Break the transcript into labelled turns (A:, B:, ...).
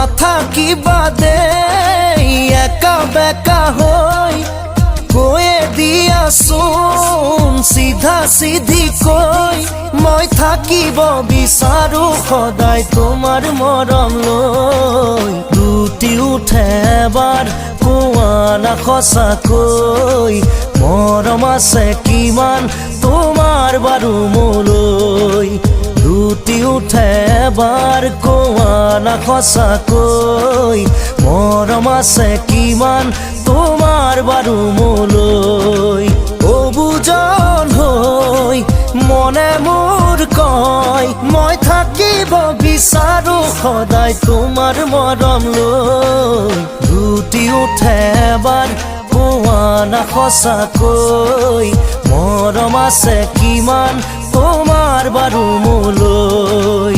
A: নাথাকিবা দেই একা বেকা হই কয়ে দিয়াচোন চিধা চিধি কৈ মই থাকিব বিচাৰো সদায় তোমাৰ মৰম লৈ লুটি উঠে এবাৰ কোৱা না সঁচাকৈ মৰম আছে কিমান তোমাৰ বাৰু মোলৈ লুটি উঠে এবাৰ কোৱা না সঁচাকৈ মৰম আছে কিমান তোমাৰ বাৰু মোলৈ অবুজন হৈ মনে মোৰ কয় মই থাকিব বিচাৰো সদায় তোমাৰ মৰম লৈ লুটি উঠে এবাৰ কোৱা না সঁচাকৈ মৰম আছে কিমান তোমাৰ বাৰু মোলৈ।